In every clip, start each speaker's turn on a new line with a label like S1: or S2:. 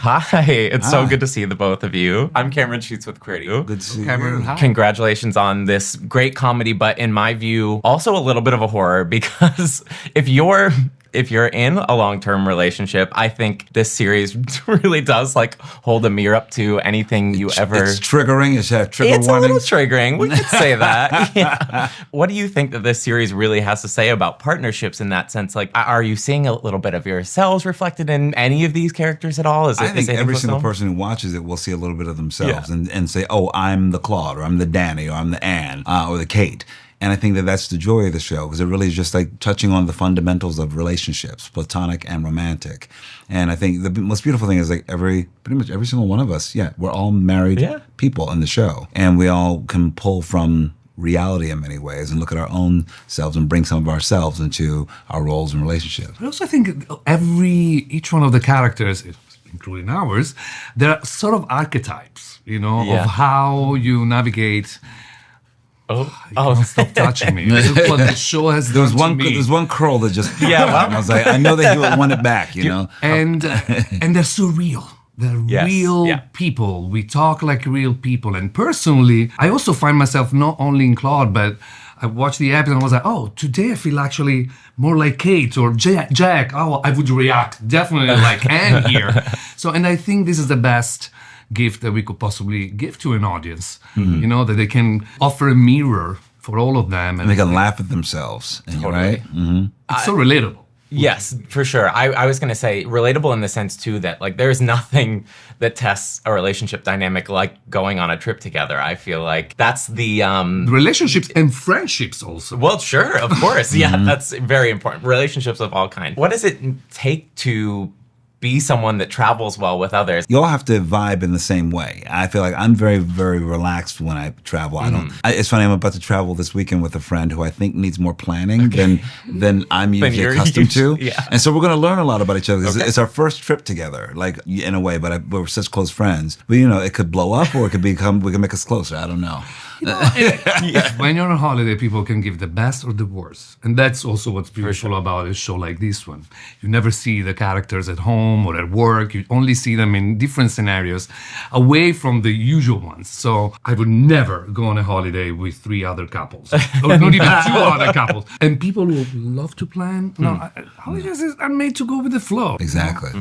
S1: Hi, it's so good to see the both of you. I'm Cameron Sheets with Queerty.
S2: Good to see
S3: Cameron,
S2: you.
S3: hi.
S1: Congratulations on this great comedy, but in my view, also a little bit of a horror because if you're in a long-term relationship, I think this series really does like hold a mirror up to anything you ever.
S2: It's triggering. It's trigger
S1: It's
S2: warnings.
S1: a little triggering. We could say that. Yeah. What do you think that this series really has to say about partnerships in that sense? Like, are you seeing a little bit of yourselves reflected in any of these characters at all?
S2: I think every single person who watches it will see a little bit of themselves and say, oh, I'm the Claude, or I'm the Danny, or I'm the Anne, or the Kate. And I think that that's the joy of the show, because it really is just like touching on the fundamentals of relationships, platonic and romantic. And I think the most beautiful thing is like pretty much every single one of us, we're all married people in the show. And we all can pull from reality in many ways and look at our own selves and bring some of ourselves into our roles and relationships.
S3: I also think each one of the characters, including ours, there are sort of archetypes, of how you navigate. Oh! Stop touching me. This is what the show has done to me.
S2: There's one curl that just
S1: well,
S2: I was like, I know that he would want it back,
S3: And they're so real. They're real people. We talk like real people. And personally, I also find myself not only in Claude, but I watched the episode and I was like, oh, today I feel actually more like Kate or Jack. Oh, I would react definitely like Anne here. And I think this is the best gift that we could possibly give to an audience, that they can offer a mirror for all of them.
S2: And they can laugh at themselves, right? Mm-hmm.
S3: It's so relatable.
S1: Yes, for sure. I was going to say relatable in the sense, too, that like there's nothing that tests a relationship dynamic like going on a trip together. I feel like that's the
S3: relationships and friendships also.
S1: Well, sure, of course. Yeah, that's very important. Relationships of all kinds. What does it take to be someone that travels well with others?
S2: You all have to vibe in the same way. I feel like I'm very, very relaxed when I travel. It's funny, I'm about to travel this weekend with a friend who I think needs more planning than I'm usually accustomed to.
S1: Yeah.
S2: And so we're going to learn a lot about each other. It's our first trip together, like in a way, but we're such close friends. But it could blow up or it could we can make us closer. I don't know.
S3: When you're on holiday, people can give the best or the worst. And that's also what's beautiful about a show like this one. You never see the characters at home or at work. You only see them in different scenarios away from the usual ones. So I would never go on a holiday with 3 other couples or not even 2 other couples. And people who love to plan, holidays are made to go with the flow.
S2: Exactly.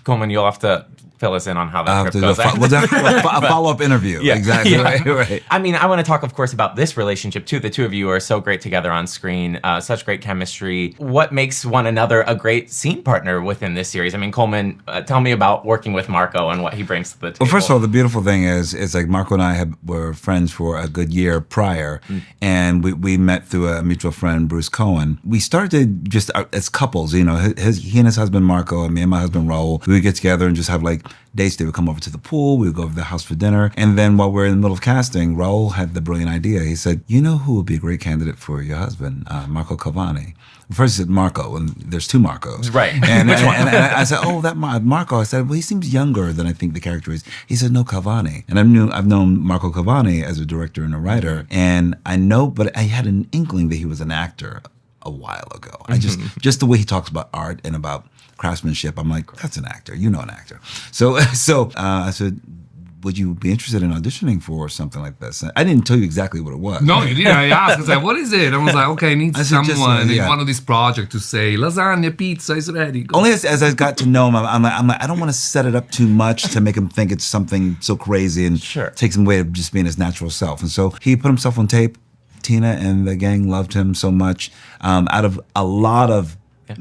S1: Colman, you'll have to fill us in on how that trip goes.
S2: We'll do a follow-up interview.
S1: Yeah.
S2: Exactly.
S1: Yeah.
S2: Right.
S1: I mean, I want to talk, of course, about this relationship, too. The two of you are so great together on screen, such great chemistry. What makes one another a great scene partner within this series? I mean, Colman, tell me about working with Marco and what he brings to the table.
S2: Well, first of all, the beautiful thing is like Marco and I were friends for a good year prior, and we met through a mutual friend, Bruce Cohen. We started just as couples, he and his husband, Marco, and me and my husband, Raul. We would get together and just have like dates. They would come over to the pool. We would go over to the house for dinner. And then while we were in the middle of casting, Raul had the brilliant idea. He said, you know who would be a great candidate for your husband? Marco Calvani. First he said Marco, and there's 2 Marcos.
S1: Right.
S2: And I said, oh, that Marco. I said, well, he seems younger than I think the character is. He said, no, Calvani. And I've known Marco Calvani as a director and a writer. And but I had an inkling that he was an actor a while ago. I just the way he talks about art and about craftsmanship, I'm like, that's an actor. An actor. So I said, would you be interested in auditioning for something like this? I didn't tell you exactly what it was.
S3: No, you didn't. I asked. I was like, what is it? I was like, okay, I need someone in one of these projects to say, lasagna, pizza is ready. Go.
S2: Only as I got to know him, I'm like, I don't want to set it up too much to make him think it's something so crazy and takes him away of just being his natural self. And so he put himself on tape. Tina and the gang loved him so much. Out of a lot of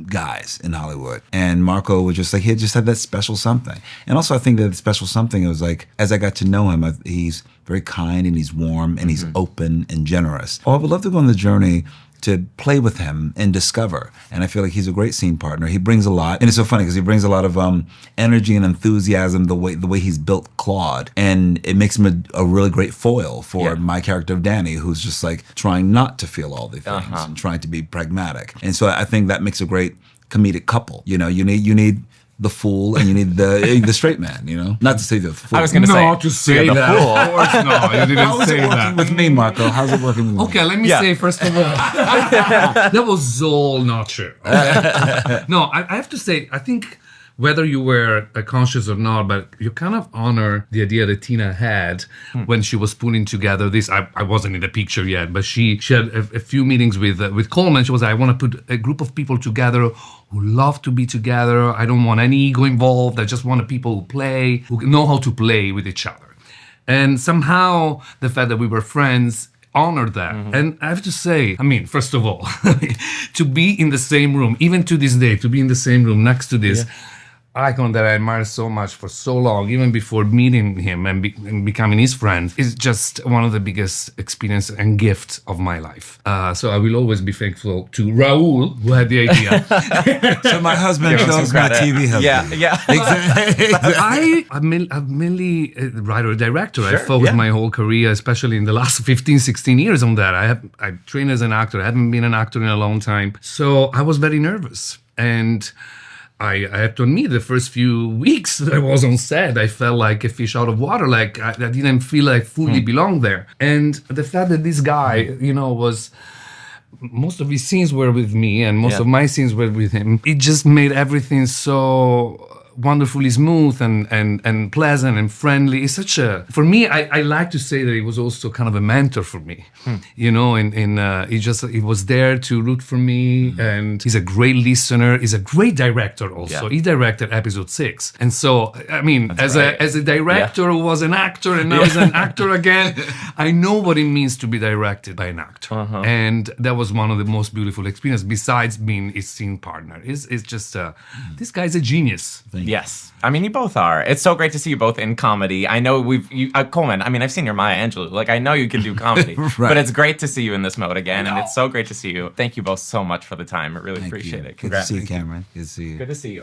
S2: guys in Hollywood. And Marco was just like, he just had that special something. And also I think that the special something, it was like, as I got to know him, he's very kind and he's warm and he's open and generous. Oh, I would love to go on the journey to play with him and discover. And I feel like he's a great scene partner. He brings a lot. And it's so funny because he brings a lot of energy and enthusiasm, the way he's built Claude. And it makes him a really great foil for my character of Danny, who's just like trying not to feel all the things and trying to be pragmatic. And so I think that makes a great comedic couple. You need the fool and you need the straight man, Not to say the fool.
S1: I was going to say.
S3: Not to say that. Of course not. You didn't
S2: How's
S3: say
S2: it working
S3: that.
S2: with me, Marco? How's it working with me?
S3: Okay, let me say first of all, that was all not true. Okay? No, I have to say, I think whether you were conscious or not, but you kind of honor the idea that Tina had when she was putting together this. I wasn't in the picture yet, but she had a few meetings with Colman. She was like, I want to put a group of people together who love to be together. I don't want any ego involved. I just want people who play, who know how to play with each other. And somehow the fact that we were friends honored that. And I have to say, I mean, first of all, to be in the same room, even to this day, to be in the same room next to this icon that I admire so much for so long, even before meeting him and becoming his friend, is just one of the biggest experience and gifts of my life. So I will always be thankful to Raul, who had the idea.
S2: So my husband shows my TV husband.
S1: Yeah.
S3: Exactly. I'm mainly a writer director. I focused my whole career, especially in the last 15, 16 years on that. I trained as an actor. I haven't been an actor in a long time. So I was very nervous. And I have to admit, the first few weeks that I was on set, I felt like a fish out of water. Like I didn't feel like fully belonged there. And the fact that this guy, was, most of his scenes were with me and most of my scenes were with him. It just made everything so wonderfully smooth and pleasant and friendly. It's such a, for me, I like to say that he was also kind of a mentor for me, he was there to root for me, and he's a great listener. He's a great director also. He directed episode 6. And so, I mean, as a director who was an actor and now he's an actor again, I know what it means to be directed by an actor. And that was one of the most beautiful experiences, besides being his scene partner. It's just, this guy's a genius.
S1: Yes. I mean, you both are. It's so great to see you both in comedy. I know Colman, I mean, I've seen your Maya Angelou. Like, I know you can do comedy. But it's great to see you in this mode again, and it's so great to see you. Thank you both so much for the time. I really appreciate it. Congrats.
S2: Good to see you, Cameron. Good to see you.
S1: Good to see you.